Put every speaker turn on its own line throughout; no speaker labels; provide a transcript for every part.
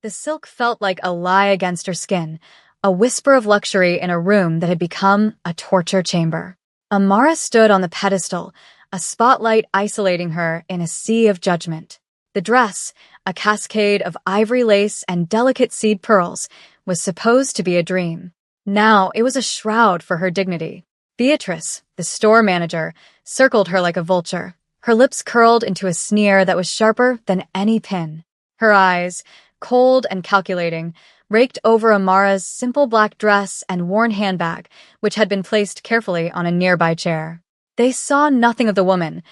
The silk felt like a lie against her skin, a whisper of luxury in a room that had become a torture chamber. Amara stood on the pedestal, a spotlight isolating her in a sea of judgment. The dress, a cascade of ivory lace and delicate seed pearls, was supposed to be a dream. Now it was a shroud for her dignity. Beatrice, the store manager, circled her like a vulture, her lips curled into a sneer that was sharper than any pin. Her eyes, cold and calculating, raked over Amara's simple black dress and worn handbag, which had been placed carefully on a nearby chair. They saw nothing of the woman,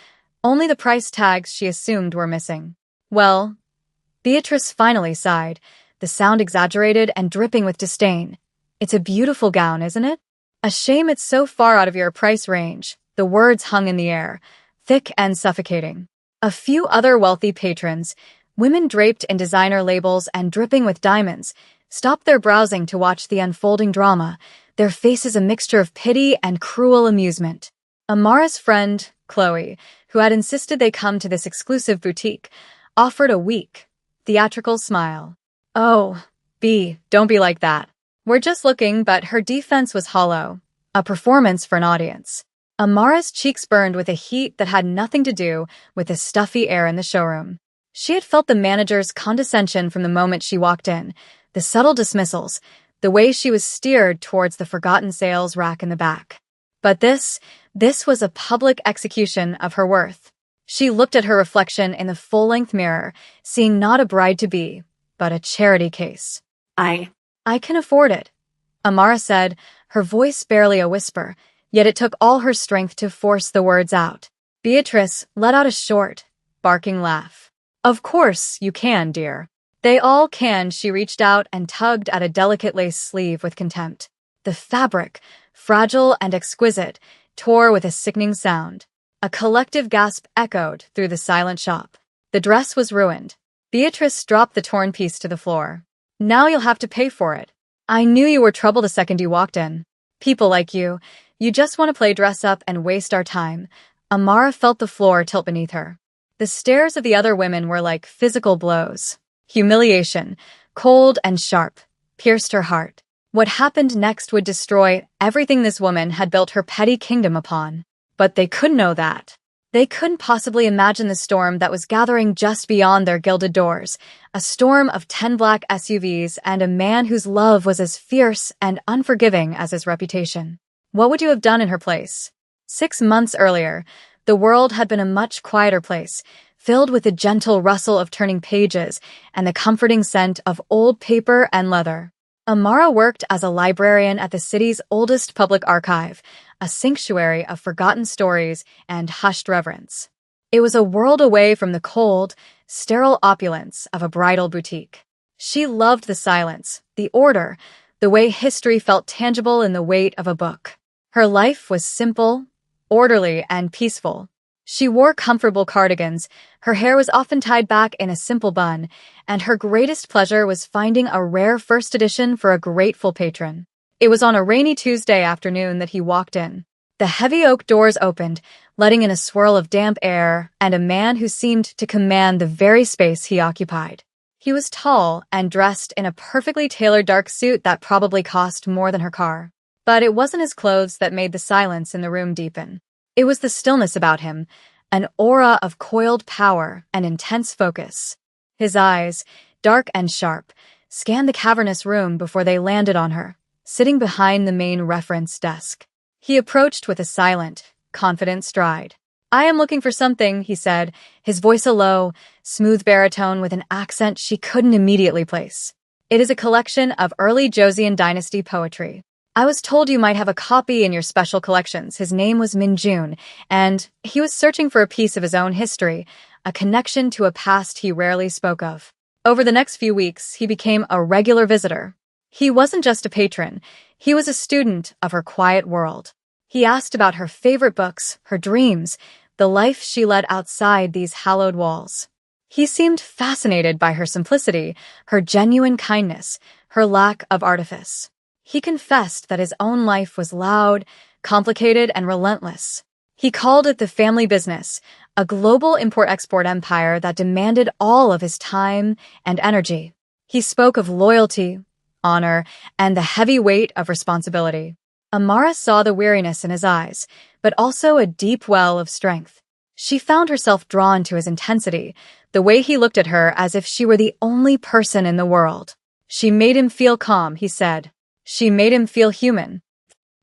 only the price tags she assumed were missing. Well, Beatrice finally sighed, the sound exaggerated and dripping with disdain. It's a beautiful gown, isn't it? A shame it's so far out of your price range. The words hung in the air, thick and suffocating. A few other wealthy patrons, women draped in designer labels and dripping with diamonds, stopped their browsing to watch the unfolding drama, their faces a mixture of pity and cruel amusement. Amara's friend, Chloe, who had insisted they come to this exclusive boutique, offered a weak, theatrical smile. "Oh, B, don't be like that. We're just looking," but her defense was hollow, a performance for an audience. Amara's cheeks burned with a heat that had nothing to do with the stuffy air in the showroom. She had felt the manager's condescension from the moment she walked in, the subtle dismissals, the way she was steered towards the forgotten sales rack in the back. But this was a public execution of her worth. She looked at her reflection in the full-length mirror, seeing not a bride-to-be, but a charity case. I can afford it," Amara said, her voice barely a whisper, yet it took all her strength to force the words out. Beatrice let out a short, barking laugh. "Of course you can, dear. They all can." She reached out and tugged at a delicate lace sleeve with contempt. The fabric, fragile and exquisite, tore with a sickening sound. A collective gasp echoed through the silent shop. The dress was ruined. Beatrice dropped the torn piece to the floor. "Now you'll have to pay for it. I knew you were trouble the second you walked in. People like you just want to play dress up and waste our time." Amara felt the floor tilt beneath her. The stares of the other women were like physical blows. Humiliation, cold and sharp, pierced her heart. What happened next would destroy everything this woman had built her petty kingdom upon. But they couldn't know that. They couldn't possibly imagine the storm that was gathering just beyond their gilded doors, a storm of 10 black SUVs and a man whose love was as fierce and unforgiving as his reputation. What would you have done in her place? 6 months earlier, the world had been a much quieter place, filled with the gentle rustle of turning pages and the comforting scent of old paper and leather. Amara worked as a librarian at the city's oldest public archive, a sanctuary of forgotten stories and hushed reverence. It was a world away from the cold, sterile opulence of a bridal boutique. She loved the silence, the order, the way history felt tangible in the weight of a book. Her life was simple, orderly, and peaceful. She wore comfortable cardigans, her hair was often tied back in a simple bun, and her greatest pleasure was finding a rare first edition for a grateful patron. It was on a rainy Tuesday afternoon that he walked in. The heavy oak doors opened, letting in a swirl of damp air and a man who seemed to command the very space he occupied. He was tall and dressed in a perfectly tailored dark suit that probably cost more than her car. But it wasn't his clothes that made the silence in the room deepen. It was the stillness about him, an aura of coiled power and intense focus. His eyes, dark and sharp, scanned the cavernous room before they landed on her, sitting behind the main reference desk. He approached with a silent, confident stride. "I am looking for something," he said, his voice a low, smooth baritone with an accent she couldn't immediately place. "It is a collection of early Joseon dynasty poetry. I was told you might have a copy in your special collections." His name was Min Jun, and he was searching for a piece of his own history, a connection to a past he rarely spoke of. Over the next few weeks, he became a regular visitor. He wasn't just a patron, he was a student of her quiet world. He asked about her favorite books, her dreams, the life she led outside these hallowed walls. He seemed fascinated by her simplicity, her genuine kindness, her lack of artifice. He confessed that his own life was loud, complicated, and relentless. He called it the family business, a global import-export empire that demanded all of his time and energy. He spoke of loyalty, honor, and the heavy weight of responsibility. Amara saw the weariness in his eyes, but also a deep well of strength. She found herself drawn to his intensity, the way he looked at her as if she were the only person in the world. She made him feel calm, he said. She made him feel human.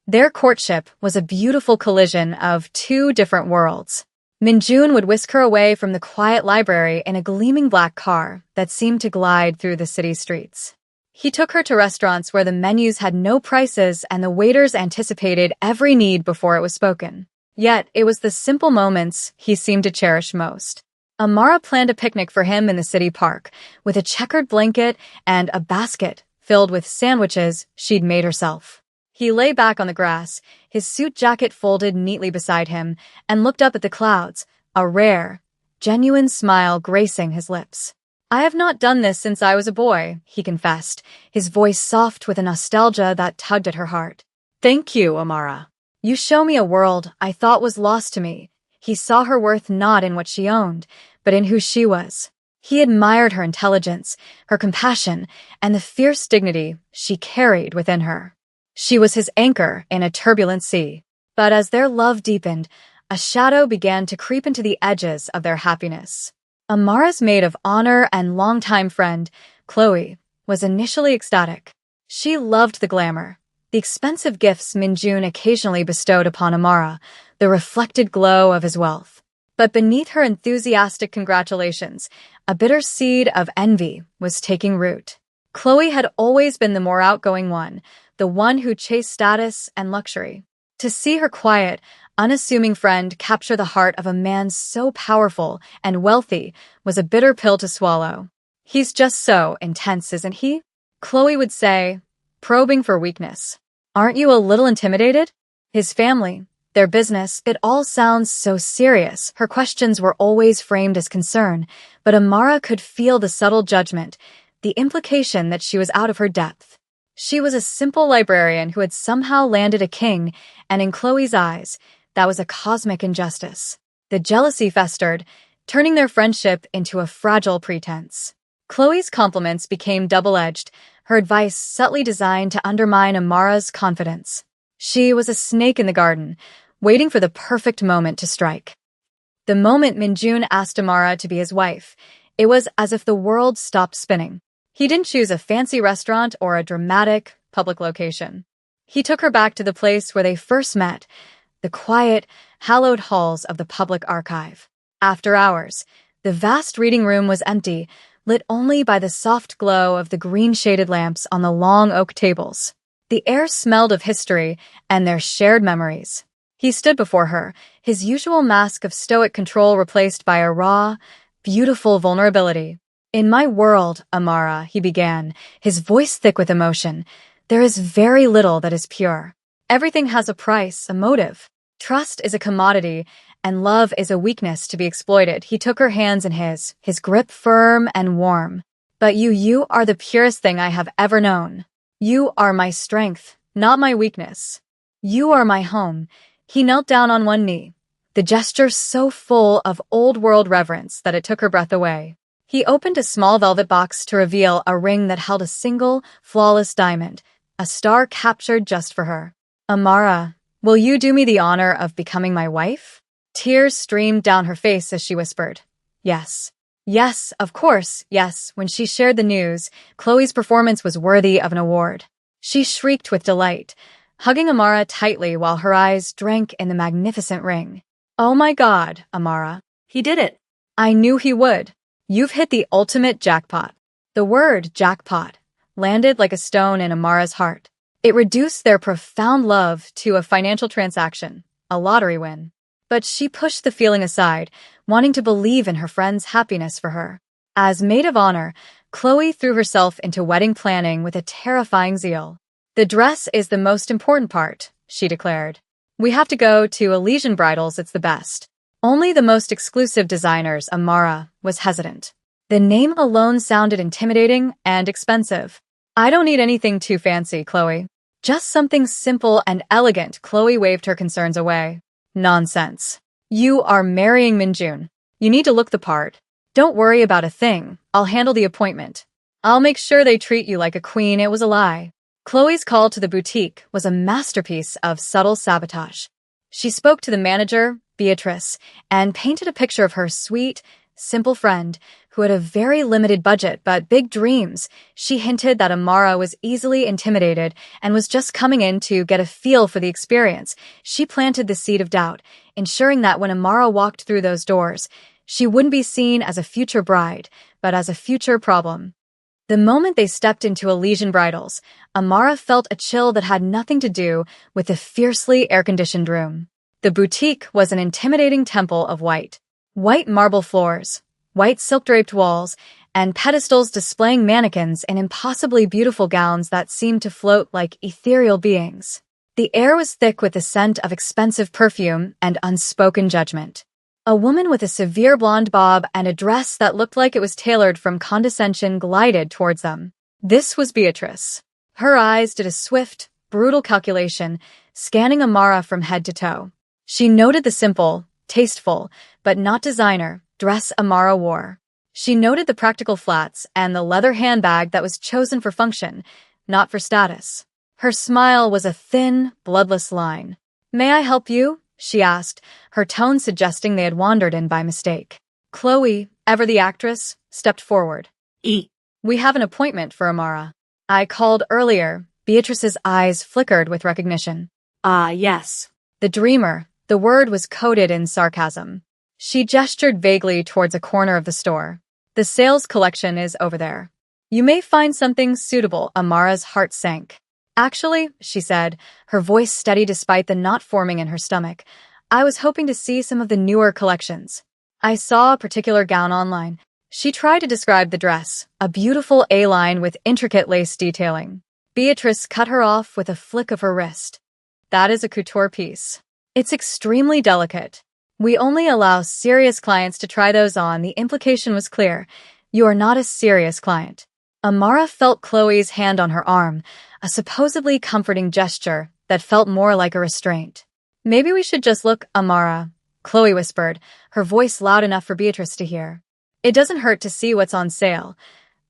Their courtship was a beautiful collision of two different worlds. Minjun would whisk her away from the quiet library in a gleaming black car that seemed to glide through the city streets. He took her to restaurants where the menus had no prices and the waiters anticipated every need before it was spoken. Yet, it was the simple moments he seemed to cherish most. Amara planned a picnic for him in the city park, with a checkered blanket and a basket filled with sandwiches she'd made herself. He lay back on the grass, his suit jacket folded neatly beside him, and looked up at the clouds, a rare, genuine smile gracing his lips. "I have not done this since I was a boy," he confessed, his voice soft with a nostalgia that tugged at her heart. "Thank you, Amara. You show me a world I thought was lost to me." He saw her worth not in what she owned, but in who she was. He admired her intelligence, her compassion, and the fierce dignity she carried within her. She was his anchor in a turbulent sea. But as their love deepened, a shadow began to creep into the edges of their happiness. Amara's maid of honor and longtime friend, Chloe, was initially ecstatic. She loved the glamour, the expensive gifts Minjun occasionally bestowed upon Amara, the reflected glow of his wealth. But beneath her enthusiastic congratulations, a bitter seed of envy was taking root. Chloe had always been the more outgoing one, the one who chased status and luxury. To see her quiet, unassuming friend capture the heart of a man so powerful and wealthy was a bitter pill to swallow. "He's just so intense, isn't he?" Chloe would say, probing for weakness. "Aren't you a little intimidated?" His family, their business, it all sounds so serious. Her questions were always framed as concern, but Amara could feel the subtle judgment, the implication that she was out of her depth. She was a simple librarian who had somehow landed a king, and in Chloe's eyes, that was a cosmic injustice. The jealousy festered, turning their friendship into a fragile pretense. Chloe's compliments became double-edged, her advice subtly designed to undermine Amara's confidence. She was a snake in the garden, waiting for the perfect moment to strike. The moment Minjun asked Amara to be his wife, it was as if the world stopped spinning. He didn't choose a fancy restaurant or a dramatic, public location. He took her back to the place where they first met, the quiet, hallowed halls of the public archive. After hours, the vast reading room was empty, lit only by the soft glow of the green-shaded lamps on the long oak tables. The air smelled of history and their shared memories. He stood before her, his usual mask of stoic control replaced by a raw, beautiful vulnerability. "In my world, Amara," he began, his voice thick with emotion, "there is very little that is pure. Everything has a price, a motive. Trust is a commodity, and love is a weakness to be exploited." He took her hands in his grip firm and warm. "But you are the purest thing I have ever known. You are my strength, not my weakness. You are my home." He knelt down on one knee, the gesture so full of old-world reverence that it took her breath away. He opened a small velvet box to reveal a ring that held a single, flawless diamond, a star captured just for her. "Amara, will you do me the honor of becoming my wife?" Tears streamed down her face as she whispered, "Yes. Yes, of course, yes." When she shared the news, Chloe's performance was worthy of an award. She shrieked with delight, hugging Amara tightly while her eyes drank in the magnificent ring. "Oh my God, Amara. He did it. I knew he would. You've hit the ultimate jackpot." The word jackpot landed like a stone in Amara's heart. It reduced their profound love to a financial transaction, a lottery win. But she pushed the feeling aside, wanting to believe in her friend's happiness for her. As maid of honor, Chloe threw herself into wedding planning with a terrifying zeal. "The dress is the most important part," she declared. "We have to go to Elysian Bridals, it's the best. Only the most exclusive designers." Amara was hesitant. The name alone sounded intimidating and expensive. "I don't need anything too fancy, Chloe. Just something simple and elegant." Chloe waved her concerns away. "Nonsense. You are marrying Minjun. You need to look the part. Don't worry about a thing. I'll handle the appointment." I'll make sure they treat you like a queen. It was a lie. Chloe's call to the boutique was a masterpiece of subtle sabotage. She spoke to the manager, Beatrice, and painted a picture of her sweet, simple friend who had a very limited budget but big dreams. She hinted that Amara was easily intimidated and was just coming in to get a feel for the experience. She planted the seed of doubt, ensuring that when Amara walked through those doors, she wouldn't be seen as a future bride, but as a future problem. The moment they stepped into Elysian Bridals, Amara felt a chill that had nothing to do with the fiercely air-conditioned room. The boutique was an intimidating temple of white. White marble floors, white silk-draped walls, and pedestals displaying mannequins in impossibly beautiful gowns that seemed to float like ethereal beings. The air was thick with the scent of expensive perfume and unspoken judgment. A woman with a severe blonde bob and a dress that looked like it was tailored from condescension glided towards them. This was Beatrice. Her eyes did a swift, brutal calculation, scanning Amara from head to toe. She noted the simple, tasteful, but not designer, dress Amara wore. She noted the practical flats and the leather handbag that was chosen for function, not for status. Her smile was a thin, bloodless line. "May I help you?" she asked, her tone suggesting they had wandered in by mistake. Chloe, ever the actress, stepped forward. "We have an appointment for Amara. I called earlier." Beatrice's eyes flickered with recognition. "Ah, yes." The dreamer, the word was coded in sarcasm. She gestured vaguely towards a corner of the store. "The sales collection is over there. You may find something suitable." Amara's heart sank. "Actually," she said, her voice steady despite the knot forming in her stomach, "I was hoping to see some of the newer collections. I saw a particular gown online." She tried to describe the dress, a beautiful A-line with intricate lace detailing. Beatrice cut her off with a flick of her wrist. "That is a couture piece. It's extremely delicate. We only allow serious clients to try those on." The implication was clear. You are not a serious client. Amara felt Chloe's hand on her arm, a supposedly comforting gesture that felt more like a restraint. "Maybe we should just look, Amara," Chloe whispered, her voice loud enough for Beatrice to hear. "It doesn't hurt to see what's on sale."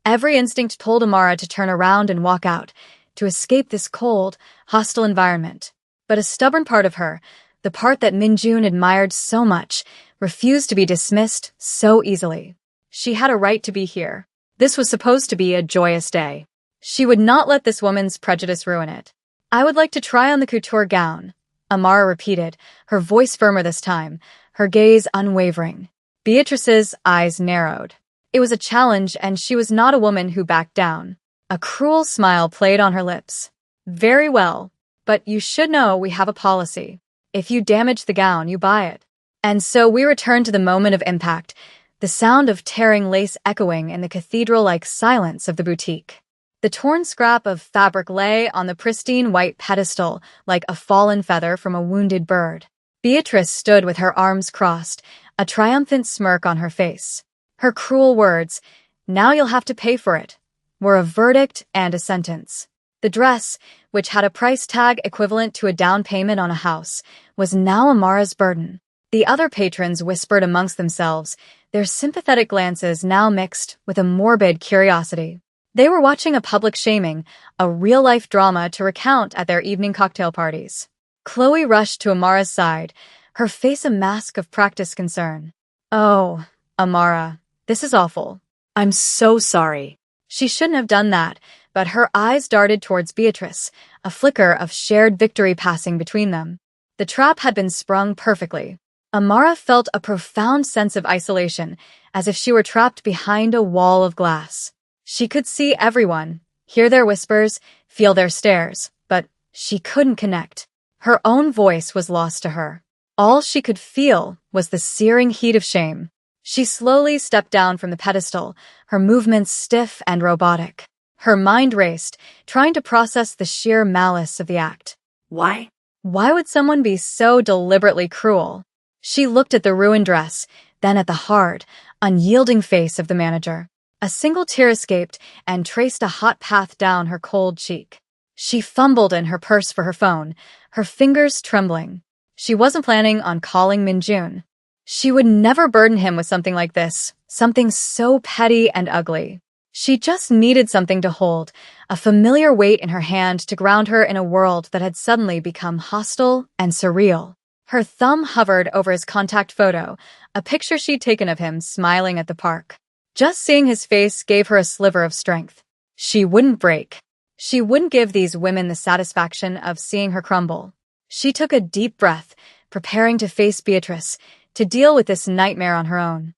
Every instinct told Amara to turn around and walk out, to escape this cold, hostile environment. But a stubborn part of her, the part that Minjun admired so much, refused to be dismissed so easily. She had a right to be here. This was supposed to be a joyous day. She would not let this woman's prejudice ruin it. "I would like to try on the couture gown," Amara repeated, her voice firmer this time, her gaze unwavering. Beatrice's eyes narrowed. It was a challenge, and she was not a woman who backed down. A cruel smile played on her lips. "Very well, but you should know we have a policy. If you damage the gown, you buy it." And so we return to the moment of impact, the sound of tearing lace echoing in the cathedral-like silence of the boutique. The torn scrap of fabric lay on the pristine white pedestal like a fallen feather from a wounded bird. Beatrice stood with her arms crossed, a triumphant smirk on her face. Her cruel words, "Now you'll have to pay for it," were a verdict and a sentence. The dress, which had a price tag equivalent to a down payment on a house, was now Amara's burden. The other patrons whispered amongst themselves, their sympathetic glances now mixed with a morbid curiosity. They were watching a public shaming, a real-life drama to recount at their evening cocktail parties. Chloe rushed to Amara's side, her face a mask of practiced concern. "Oh, Amara, this is awful. I'm so sorry." She shouldn't have done that, but her eyes darted towards Beatrice, a flicker of shared victory passing between them. The trap had been sprung perfectly. Amara felt a profound sense of isolation, as if she were trapped behind a wall of glass. She could see everyone, hear their whispers, feel their stares, but she couldn't connect. Her own voice was lost to her. All she could feel was the searing heat of shame. She slowly stepped down from the pedestal, her movements stiff and robotic. Her mind raced, trying to process the sheer malice of the act. Why? Why would someone be so deliberately cruel? She looked at the ruined dress, then at the hard, unyielding face of the manager. A single tear escaped and traced a hot path down her cold cheek. She fumbled in her purse for her phone, her fingers trembling. She wasn't planning on calling Minjun. She would never burden him with something like this, something so petty and ugly. She just needed something to hold, a familiar weight in her hand to ground her in a world that had suddenly become hostile and surreal. Her thumb hovered over his contact photo, a picture she'd taken of him smiling at the park. Just seeing his face gave her a sliver of strength. She wouldn't break. She wouldn't give these women the satisfaction of seeing her crumble. She took a deep breath, preparing to face Beatrice, to deal with this nightmare on her own.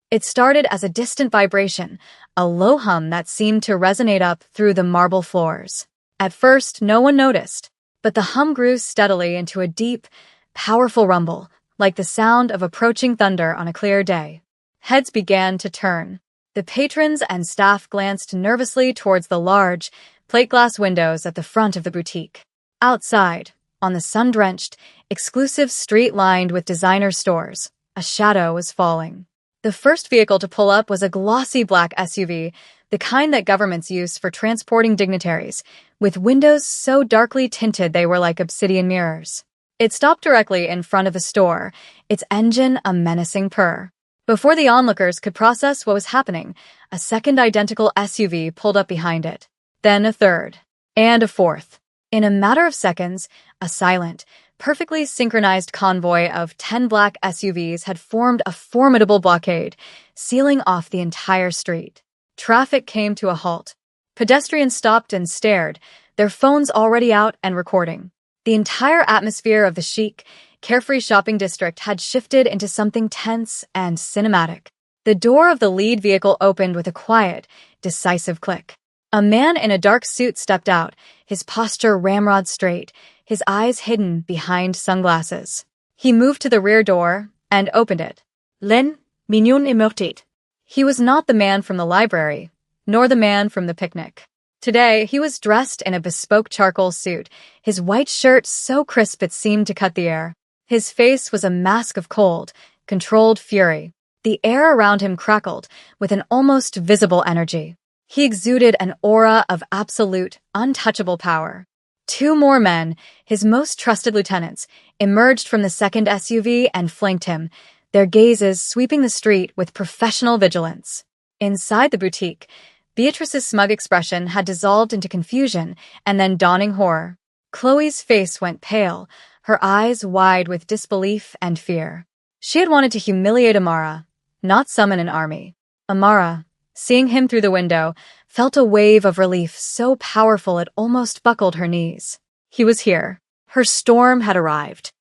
It started as a distant vibration, a low hum that seemed to resonate up through the marble floors. At first, no one noticed, but the hum grew steadily into a deep, powerful rumble, like the sound of approaching thunder on a clear day. Heads began to turn. The patrons and staff glanced nervously towards the large, plate-glass windows at the front of the boutique. Outside, on the sun-drenched, exclusive street lined with designer stores, a shadow was falling. The first vehicle to pull up was a glossy black SUV, the kind that governments use for transporting dignitaries, with windows so darkly tinted they were like obsidian mirrors. It stopped directly in front of the store, its engine a menacing purr. Before the onlookers could process what was happening, a second identical SUV pulled up behind it. Then a third. And a fourth. In a matter of seconds, a silent, perfectly synchronized convoy of 10 black SUVs had formed a formidable blockade, sealing off the entire street. Traffic came to a halt. Pedestrians stopped and stared, their phones already out and recording. The entire atmosphere of the chic, carefree shopping district had shifted into something tense and cinematic. The door of the lead vehicle opened with a quiet, decisive click. A man in a dark suit stepped out, his posture ramrod straight, his eyes hidden behind sunglasses. He moved to the rear door and opened it. Len, mignon immortate. He was not the man from the library, nor the man from the picnic. Today, he was dressed in a bespoke charcoal suit, his white shirt so crisp it seemed to cut the air. His face was a mask of cold, controlled fury. The air around him crackled with an almost visible energy. He exuded an aura of absolute, untouchable power. Two more men, his most trusted lieutenants, emerged from the second SUV and flanked him, their gazes sweeping the street with professional vigilance. Inside the boutique, Beatrice's smug expression had dissolved into confusion and then dawning horror. Chloe's face went pale, her eyes wide with disbelief and fear. She had wanted to humiliate Amara, not summon an army. Amara, seeing him through the window, felt a wave of relief so powerful it almost buckled her knees. He was here. Her storm had arrived.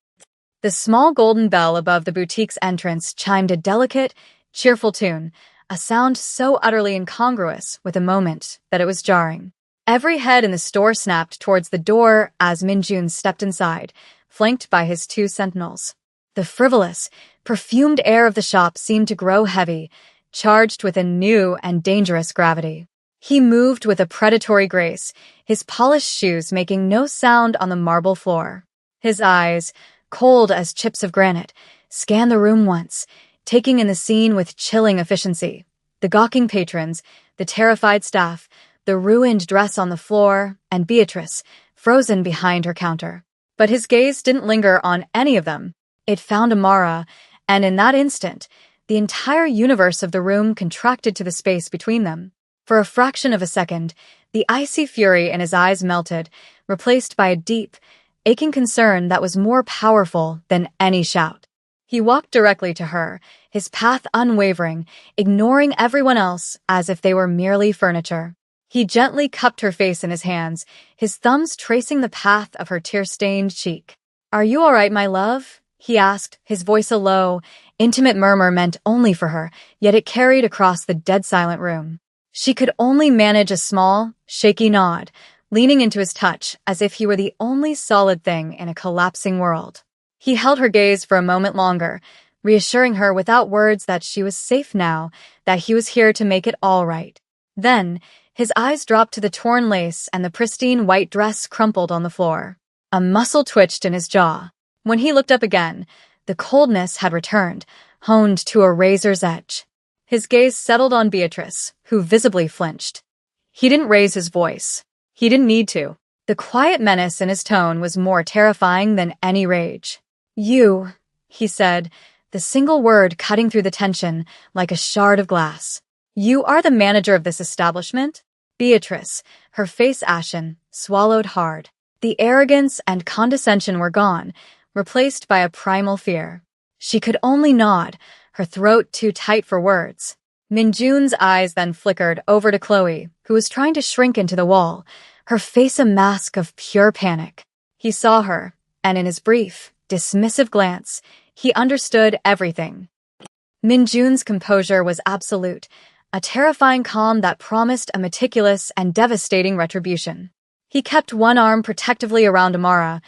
The small golden bell above the boutique's entrance chimed a delicate, cheerful tune, a sound so utterly incongruous with the moment that it was jarring. Every head in the store snapped towards the door as Minjun stepped inside, flanked by his two sentinels. The frivolous, perfumed air of the shop seemed to grow heavy, charged with a new and dangerous gravity. He moved with a predatory grace, his polished shoes making no sound on the marble floor. His eyes, cold as chips of granite, scanned the room once, taking in the scene with chilling efficiency. The gawking patrons, the terrified staff, the ruined dress on the floor, and Beatrice, frozen behind her counter. But his gaze didn't linger on any of them. It found Amara, and in that instant, the entire universe of the room contracted to the space between them. For a fraction of a second, the icy fury in his eyes melted, replaced by a deep, aching concern that was more powerful than any shout. He walked directly to her, his path unwavering, ignoring everyone else as if they were merely furniture. He gently cupped her face in his hands, his thumbs tracing the path of her tear-stained cheek. "Are you all right, my love?" he asked, his voice a low, intimate murmur meant only for her, yet it carried across the dead-silent room. She could only manage a small, shaky nod, leaning into his touch as if he were the only solid thing in a collapsing world. He held her gaze for a moment longer, reassuring her without words that she was safe now, that he was here to make it all right. Then, his eyes dropped to the torn lace and the pristine white dress crumpled on the floor. A muscle twitched in his jaw. When he looked up again, the coldness had returned, honed to a razor's edge. His gaze settled on Beatrice, who visibly flinched. He didn't raise his voice. He didn't need to. The quiet menace in his tone was more terrifying than any rage. "You," he said, the single word cutting through the tension like a shard of glass. "You are the manager of this establishment?" Beatrice, her face ashen, swallowed hard. The arrogance and condescension were gone, replaced by a primal fear. She could only nod, her throat too tight for words. Minjun's eyes then flickered over to Chloe, who was trying to shrink into the wall, her face a mask of pure panic. He saw her, and in his brief, dismissive glance, he understood everything. Minjun's composure was absolute, a terrifying calm that promised a meticulous and devastating retribution. He kept one arm protectively around Amara,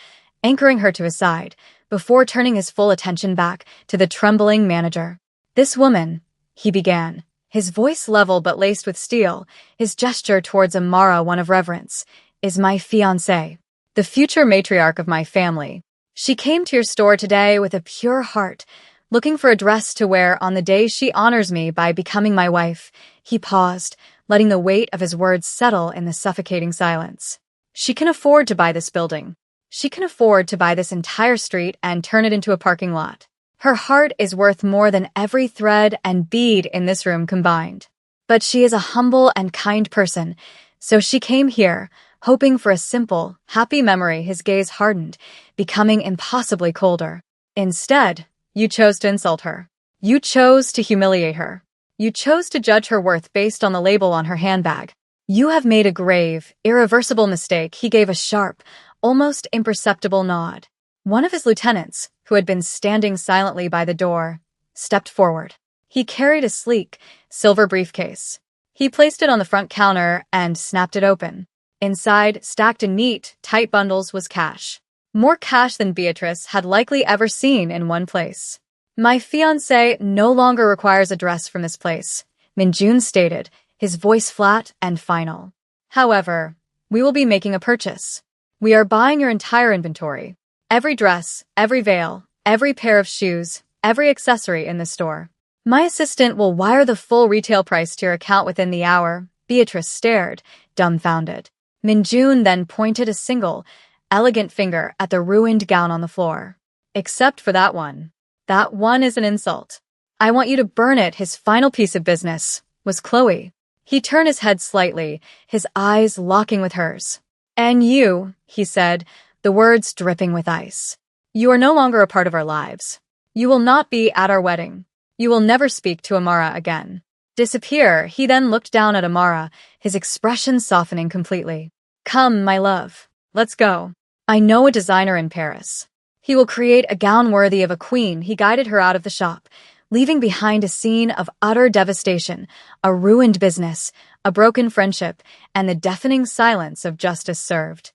anchoring her to his side, before turning his full attention back to the trembling manager. "This woman," he began, his voice level but laced with steel, his gesture towards Amara one of reverence, "is my fiancé, the future matriarch of my family. She came to your store today with a pure heart, looking for a dress to wear on the day she honors me by becoming my wife." He paused, letting the weight of his words settle in the suffocating silence. "She can afford to buy this building. She can afford to buy this entire street and turn it into a parking lot. Her heart is worth more than every thread and bead in this room combined. But she is a humble and kind person, so she came here, hoping for a simple, happy memory." His gaze hardened, becoming impossibly colder. "Instead, you chose to insult her. You chose to humiliate her. You chose to judge her worth based on the label on her handbag. You have made a grave, irreversible mistake." He gave a sharp, almost imperceptible nod. One of his lieutenants, who had been standing silently by the door, stepped forward. He carried a sleek, silver briefcase. He placed it on the front counter and snapped it open. Inside, stacked in neat, tight bundles, was cash. More cash than Beatrice had likely ever seen in one place. "My fiancé no longer requires a dress from this place," Minjun stated, his voice flat and final. "However, we will be making a purchase. We are buying your entire inventory. Every dress, every veil, every pair of shoes, every accessory in the store. My assistant will wire the full retail price to your account within the hour." Beatrice stared, dumbfounded. Minjun then pointed a single, elegant finger at the ruined gown on the floor. "Except for that one. That one is an insult. I want you to burn it." His final piece of business was Chloe. He turned his head slightly, his eyes locking with hers. "And you," he said, the words dripping with ice. "You are no longer a part of our lives. You will not be at our wedding. You will never speak to Amara again. Disappear." He then looked down at Amara, his expression softening completely. "Come, my love. Let's go. I know a designer in Paris. He will create a gown worthy of a queen." He guided her out of the shop, leaving behind a scene of utter devastation, a ruined business, a broken friendship, and the deafening silence of justice served.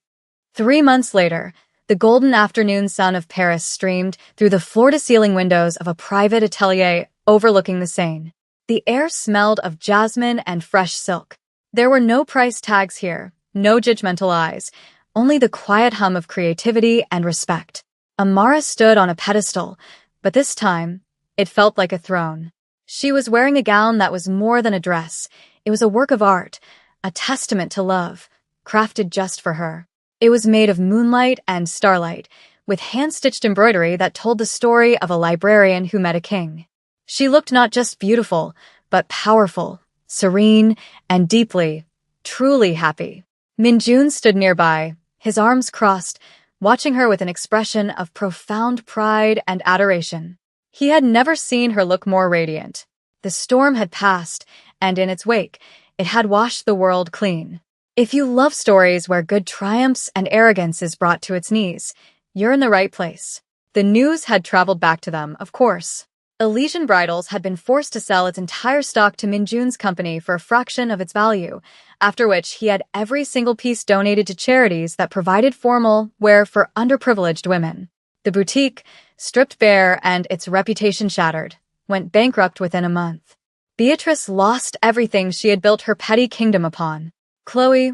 3 months later, the golden afternoon sun of Paris streamed through the floor-to-ceiling windows of a private atelier overlooking the Seine. The air smelled of jasmine and fresh silk. There were no price tags here, no judgmental eyes, only the quiet hum of creativity and respect. Amara stood on a pedestal, but this time, it felt like a throne. She was wearing a gown that was more than a dress. It was a work of art, a testament to love, crafted just for her. It was made of moonlight and starlight, with hand-stitched embroidery that told the story of a librarian who met a king. She looked not just beautiful, but powerful, serene, and deeply, truly happy. Minjun stood nearby, his arms crossed, watching her with an expression of profound pride and adoration. He had never seen her look more radiant. The storm had passed, and in its wake, it had washed the world clean. If you love stories where good triumphs and arrogance is brought to its knees, you're in the right place. The news had traveled back to them, of course. Elysian Bridals had been forced to sell its entire stock to Minjun's company for a fraction of its value, after which he had every single piece donated to charities that provided formal wear for underprivileged women. The boutique, stripped bare and its reputation shattered, went bankrupt within a month. Beatrice lost everything she had built her petty kingdom upon. Chloe,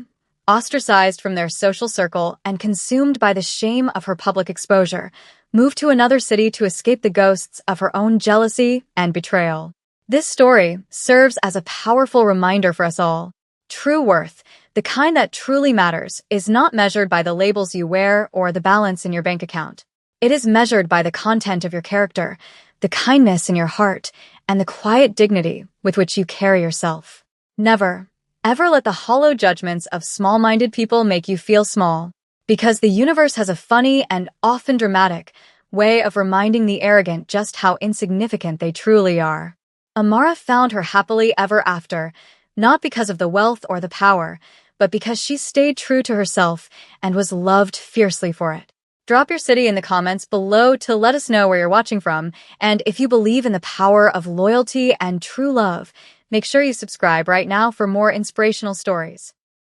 ostracized from their social circle and consumed by the shame of her public exposure, moved to another city to escape the ghosts of her own jealousy and betrayal. This story serves as a powerful reminder for us all. True worth, the kind that truly matters, is not measured by the labels you wear or the balance in your bank account. It is measured by the content of your character, the kindness in your heart, and the quiet dignity with which you carry yourself. Never, ever let the hollow judgments of small-minded people make you feel small, because the universe has a funny and often dramatic way of reminding the arrogant just how insignificant they truly are. Amara found her happily ever after, not because of the wealth or the power, but because she stayed true to herself and was loved fiercely for it. Drop your city in the comments below to let us know where you're watching from, and if you believe in the power of loyalty and true love, make sure you subscribe right now for more inspirational stories.